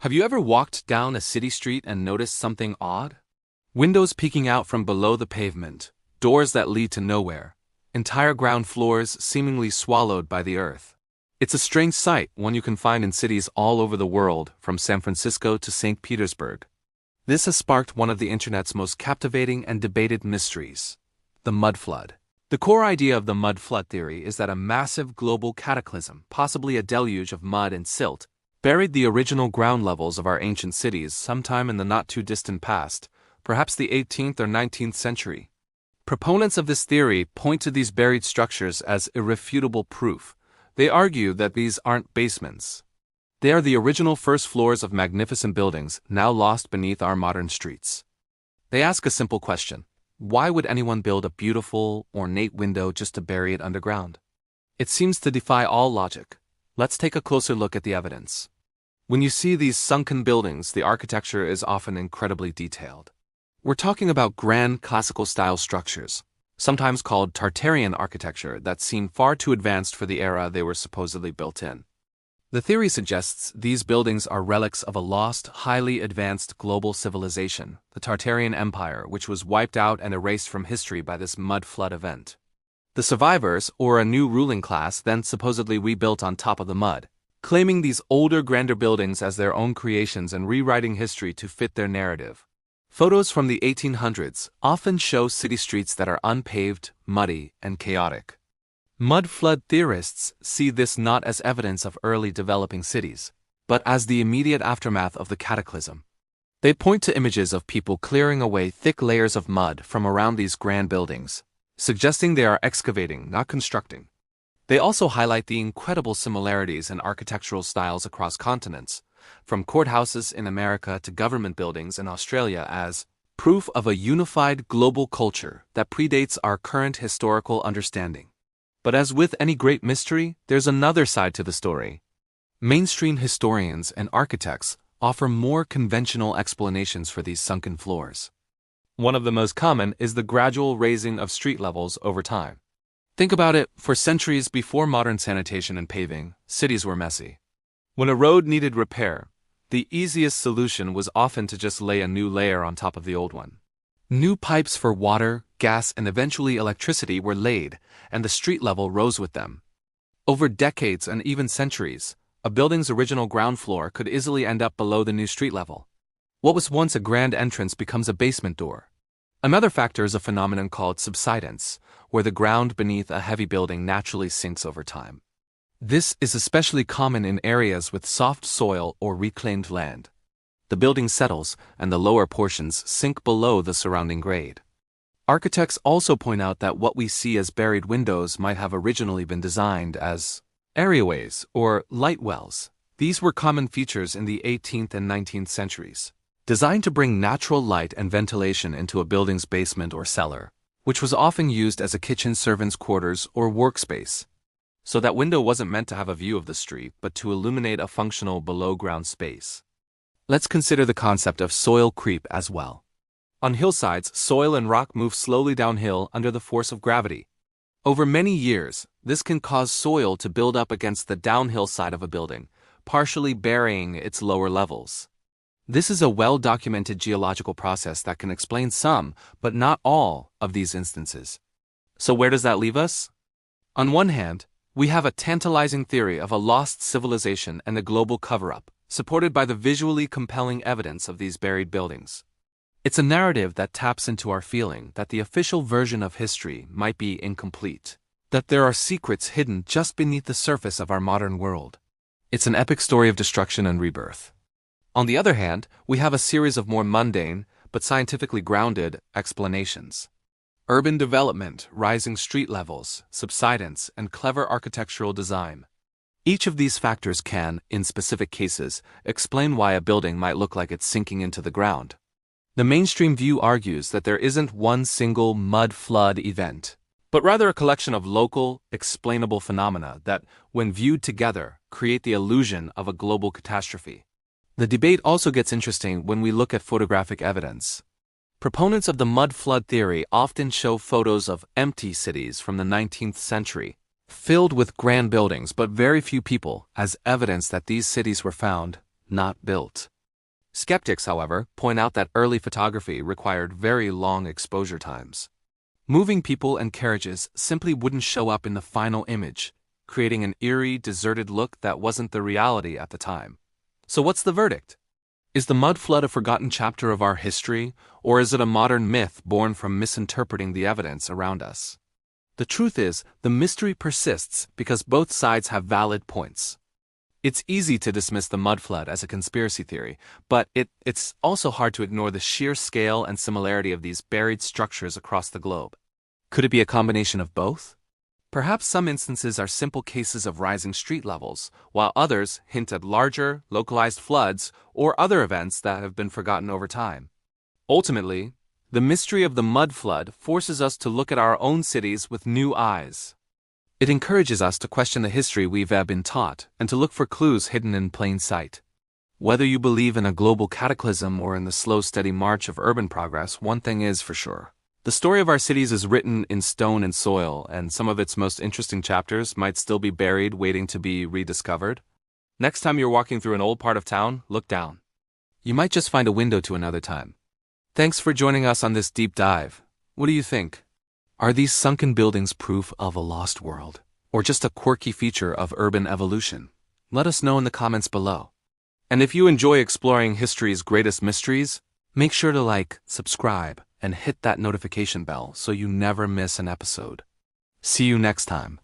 Have you ever walked down a city street and noticed something odd? Windows peeking out from below the pavement, doors that lead to nowhere, entire ground floors seemingly swallowed by the earth. It's a strange sight, one you can find in cities all over the world, from San Francisco to St. Petersburg. This has sparked one of the internet's most captivating and debated mysteries: the mud flood. The core idea of the mud flood theory is that a massive global cataclysm, possibly a deluge of mud and silt, buried the original ground levels of our ancient cities sometime in the not-too-distant past, perhaps the 18th or 19th century. Proponents of this theory point to these buried structures as irrefutable proof. They argue that these aren't basements. They are the original first floors of magnificent buildings now lost beneath our modern streets. They ask a simple question: why would anyone build a beautiful, ornate window just to bury it underground? It seems to defy all logic. Let's take a closer look at the evidence. When you see these sunken buildings, the architecture is often incredibly detailed. We're talking about grand classical-style structures, sometimes called Tartarian architecture, that seem far too advanced for the era they were supposedly built in. The theory suggests these buildings are relics of a lost, highly advanced global civilization, the Tartarian Empire, which was wiped out and erased from history by this mud flood event. The survivors, or a new ruling class, then supposedly rebuilt on top of the mud, claiming these older, grander buildings as their own creations and rewriting history to fit their narrative. Photos from the 1800s often show city streets that are unpaved, muddy, and chaotic. Mud flood theorists see this not as evidence of early developing cities, but as the immediate aftermath of the cataclysm. They point to images of people clearing away thick layers of mud from around these grand buildings, suggesting they are excavating, not constructing. They also highlight the incredible similarities in architectural styles across continents, from courthouses in America to government buildings in Australia, as proof of a unified global culture that predates our current historical understanding. But as with any great mystery, there's another side to the story. Mainstream historians and architects offer more conventional explanations for these sunken floors. One of the most common is the gradual raising of street levels over time. Think about it: for centuries before modern sanitation and paving, cities were messy. When a road needed repair, the easiest solution was often to just lay a new layer on top of the old one. New pipes for water, gas, and eventually electricity were laid, and the street level rose with them. Over decades and even centuries, a building's original ground floor could easily end up below the new street level. What was once a grand entrance becomes a basement door. Another factor is a phenomenon called subsidence, where the ground beneath a heavy building naturally sinks over time. This is especially common in areas with soft soil or reclaimed land. The building settles, and the lower portions sink below the surrounding grade. Architects also point out that what we see as buried windows might have originally been designed as areaways or light wells. These were common features in the 18th and 19th centuries, designed to bring natural light and ventilation into a building's basement or cellar, which was often used as a kitchen, servants' quarters, or workspace. So that window wasn't meant to have a view of the street, but to illuminate a functional below-ground space. Let's consider the concept of soil creep as well. On hillsides, soil and rock move slowly downhill under the force of gravity. Over many years, this can cause soil to build up against the downhill side of a building, partially burying its lower levels. This is a well-documented geological process that can explain some, but not all, of these instances. So where does that leave us? On one hand, we have a tantalizing theory of a lost civilization and a global cover-up, supported by the visually compelling evidence of these buried buildings. It's a narrative that taps into our feeling that the official version of history might be incomplete, that there are secrets hidden just beneath the surface of our modern world. It's an epic story of destruction and rebirth. On the other hand, we have a series of more mundane, but scientifically grounded, explanations. Urban development, rising street levels, subsidence, and clever architectural design. Each of these factors can, in specific cases, explain why a building might look like it's sinking into the ground. The mainstream view argues that there isn't one single mud flood event, but rather a collection of local, explainable phenomena that, when viewed together, create the illusion of a global catastrophe. The debate also gets interesting when we look at photographic evidence. Proponents of the mud flood theory often show photos of empty cities from the 19th century, filled with grand buildings but very few people, as evidence that these cities were found not built. Skeptics, however, point out that early photography required very long exposure times. Moving people and carriages simply wouldn't show up in the final image, creating an eerie, deserted look that wasn't the reality at the time. So what's the verdict? Is the mud flood a forgotten chapter of our history, or is it a modern myth born from misinterpreting the evidence around us? The truth is, the mystery persists because both sides have valid points. It's easy to dismiss the mud flood as a conspiracy theory, but it's also hard to ignore the sheer scale and similarity of these buried structures across the globe. Could it be a combination of both? Perhaps some instances are simple cases of rising street levels, while others hint at larger, localized floods or other events that have been forgotten over time. Ultimately, the mystery of the mud flood forces us to look at our own cities with new eyes. It encourages us to question the history we've been taught and to look for clues hidden in plain sight. Whether you believe in a global cataclysm or in the slow, steady march of urban progress, one thing is for sure. The story of our cities is written in stone and soil, and some of its most interesting chapters might still be buried, waiting to be rediscovered. Next time you're walking through an old part of town, look down. You might just find a window to another time. Thanks for joining us on this deep dive. What do you think? Are these sunken buildings proof of a lost world, or just a quirky feature of urban evolution? Let us know in the comments below. And if you enjoy exploring history's greatest mysteries, make sure to like, subscribe, and hit that notification bell so you never miss an episode. See you next time.